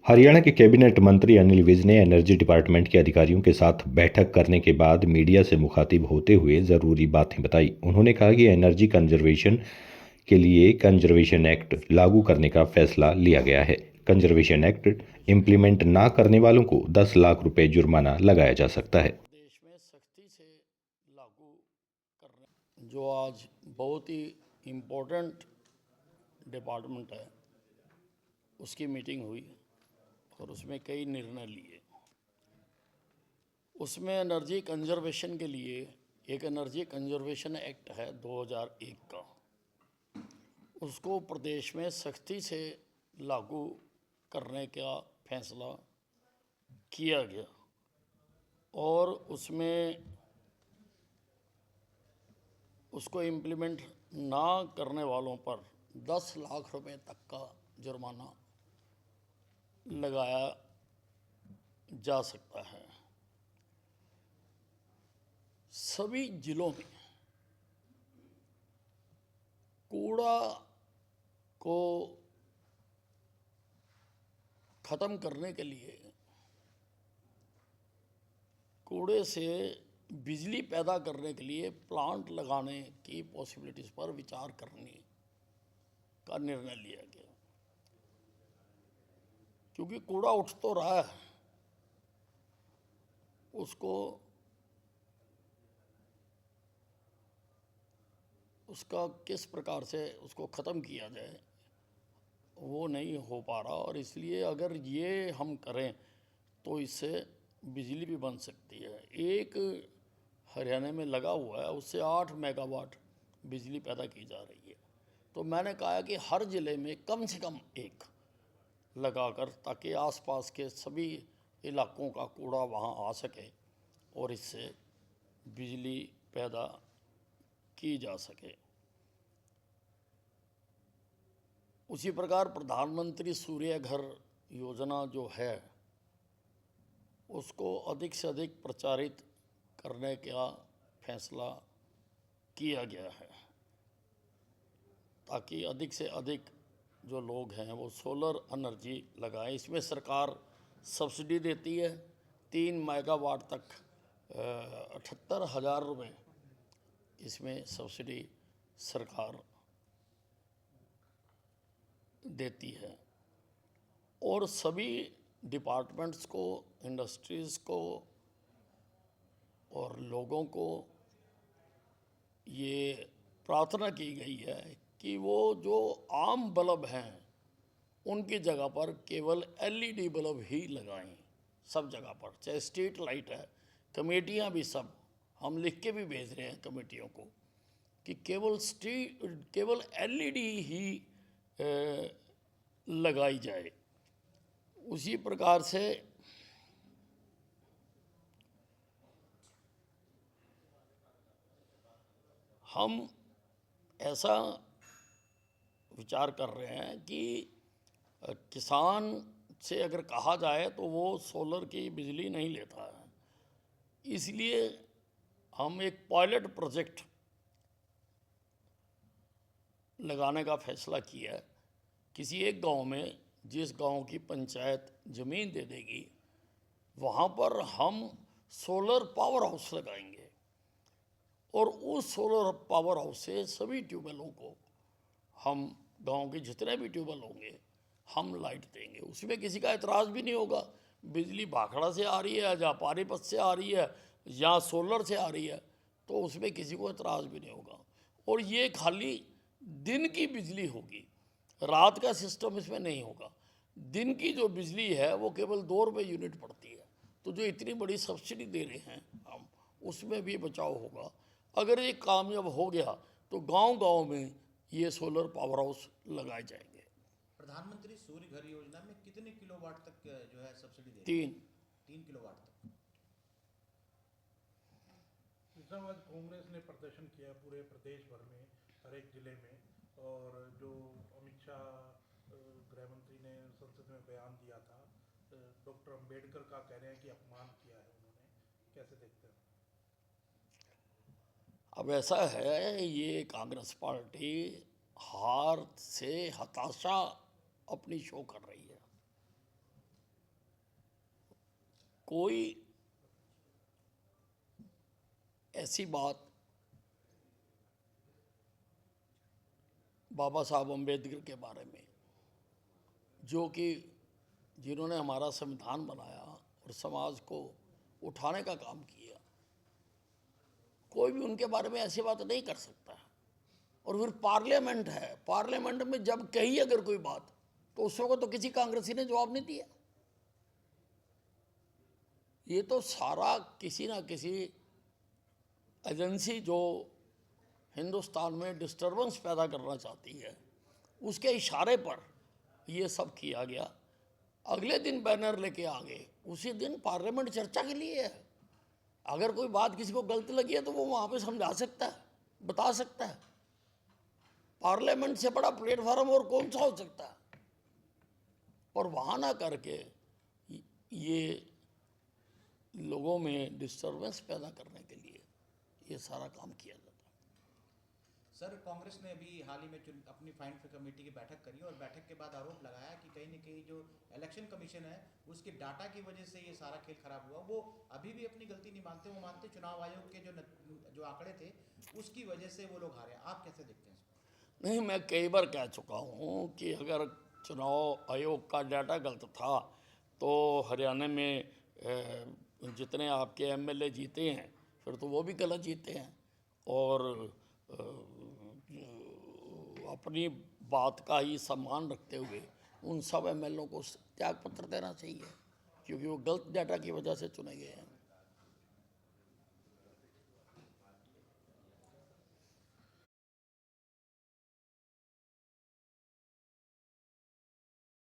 हरियाणा के कैबिनेट मंत्री अनिल विज ने एनर्जी डिपार्टमेंट के अधिकारियों के साथ बैठक करने के बाद मीडिया से मुखातिब होते हुए ज़रूरी बातें बताई। उन्होंने कहा कि एनर्जी कंजर्वेशन के लिए कंजर्वेशन एक्ट लागू करने का फैसला लिया गया है। कंजर्वेशन एक्ट इम्प्लीमेंट ना करने वालों को 10 लाख रुपए जुर्माना लगाया जा सकता है। प्रदेश में सख्ती से लागू करने जो आज बहुत ही इम्पोर्टेंट डिपार्टमेंट है उसकी मीटिंग हुई और उसमें कई निर्णय लिए। उसमें एनर्जी कंजर्वेशन के लिए एक एनर्जी कंजर्वेशन एक्ट है 2001 का, उसको प्रदेश में सख्ती से लागू करने का फैसला किया गया और उसमें उसको इम्प्लीमेंट ना करने वालों पर 10 लाख रुपए तक का जुर्माना लगाया जा सकता है। सभी जिलों में कूड़ा को ख़त्म करने के लिए कूड़े से बिजली पैदा करने के लिए प्लांट लगाने की पॉसिबिलिटीज़ पर विचार करने का निर्णय लिया गया, क्योंकि कूड़ा उठ तो रहा है, उसका किस प्रकार से उसको ख़त्म किया जाए वो नहीं हो पा रहा। और इसलिए अगर ये हम करें तो इससे बिजली भी बन सकती है। एक हरियाणा में लगा हुआ है, उससे 8 मेगावाट बिजली पैदा की जा रही है। तो मैंने कहा कि हर ज़िले में कम से कम एक लगाकर, ताकि आसपास के सभी इलाकों का कूड़ा वहाँ आ सके और इससे बिजली पैदा की जा सके। उसी प्रकार प्रधानमंत्री सूर्य घर योजना जो है उसको अधिक से अधिक प्रचारित करने का फैसला किया गया है, ताकि अधिक से अधिक जो लोग हैं वो सोलर एनर्जी लगाएं। इसमें सरकार सब्सिडी देती है 3 मेगावाट तक 78,000 रुपये इसमें सब्सिडी सरकार देती है। और सभी डिपार्टमेंट्स को, इंडस्ट्रीज़ को और लोगों को ये प्रार्थना की गई है कि वो जो आम बल्ब हैं उनकी जगह पर केवल एलईडी बल्ब ही लगाएं सब जगह पर, चाहे स्ट्रीट लाइट है। कमेटियां भी सब हम लिख के भी भेज रहे हैं कमेटियों को कि केवल एलईडी ही लगाई जाए। उसी प्रकार से हम ऐसा विचार कर रहे हैं कि किसान से अगर कहा जाए तो वो सोलर की बिजली नहीं लेता है, इसलिए हम एक पायलट प्रोजेक्ट लगाने का फैसला किया है। किसी एक गांव में, जिस गांव की पंचायत ज़मीन दे देगी, वहाँ पर हम सोलर पावर हाउस लगाएंगे और उस सोलर पावर हाउस से सभी ट्यूबवेलों को हम, गांव के जितने भी ट्यूबवेल होंगे, हम लाइट देंगे। उसमें किसी का एतराज़ भी नहीं होगा। बिजली भाखड़ा से आ रही है या पानीपत से आ रही है या सोलर से आ रही है, तो उसमें किसी को एतराज़ भी नहीं होगा। और ये खाली दिन की बिजली होगी, रात का सिस्टम इसमें नहीं होगा। दिन की जो बिजली है वो केवल 2 रुपये यूनिट पड़ती है। तो जो इतनी बड़ी सब्सिडी दे रहे हैं हम, उसमें भी बचाव होगा। अगर ये कामयाब हो गया तो गांव-गांव में ये सोलर पावर हाउस लगाए जाएंगे। प्रधानमंत्री सूर्य घर योजना में कितने किलोवाट तक जो है सब्सिडी दे रहे हैं? 3 किलोवाट तक। आज कांग्रेस ने प्रदर्शन किया पूरे प्रदेश भर में, हर एक जिले में, और जो अमित शाह गृह मंत्री ने संसद में बयान दिया था, डॉक्टर अंबेडकर का कह रहे हैं कि अपमान किया है उन्होंने, कैसे देखते हैं? अब ऐसा है, ये कांग्रेस पार्टी हार से हताशा अपनी शो कर रही है। कोई ऐसी बात बाबा साहब अम्बेडकर के बारे में, जो कि जिन्होंने हमारा संविधान बनाया और समाज को उठाने का काम किया, कोई भी उनके बारे में ऐसी बात नहीं कर सकता। और फिर पार्लियामेंट है, पार्लियामेंट में जब कही अगर कोई बात, तो उस वक्त तो किसी कांग्रेसी ने जवाब नहीं दिया। ये तो सारा किसी ना किसी एजेंसी जो हिंदुस्तान में डिस्टर्बेंस पैदा करना चाहती है, उसके इशारे पर ये सब किया गया। अगले दिन बैनर लेके आ गए, उसी दिन पार्लियामेंट चर्चा के लिए है। अगर कोई बात किसी को गलत लगी है तो वो वहाँ पे समझा सकता है, बता सकता है। पार्लियामेंट से बड़ा प्लेटफॉर्म और कौन सा हो सकता है? पर वहाँ ना करके ये लोगों में डिस्टर्बेंस पैदा करने के लिए ये सारा काम किया जाता है। सर, कांग्रेस ने अभी हाल ही में अपनी फाइनेंस कमेटी की बैठक करी और बैठक के बाद आरोप लगाया कि कहीं न कहीं जो इलेक्शन कमीशन है उसके डाटा की वजह से ये सारा खेल खराब हुआ। वो अभी भी अपनी गलती नहीं मानते, वो मानते चुनाव आयोग के जो आंकड़े थे उसकी वजह से वो लोग हारे। आप कैसे देखते हैं इसको? नहीं, मैं कई बार कह चुका हूँ कि अगर चुनाव आयोग का डाटा गलत था तो हरियाणा में जितने आपके एमएलए जीते हैं फिर तो वो भी गलत जीते हैं। और अपनी बात का ही सम्मान रखते हुए उन सब एमएलए को त्याग पत्र देना चाहिए, क्योंकि वो गलत डाटा की वजह से चुने गए हैं।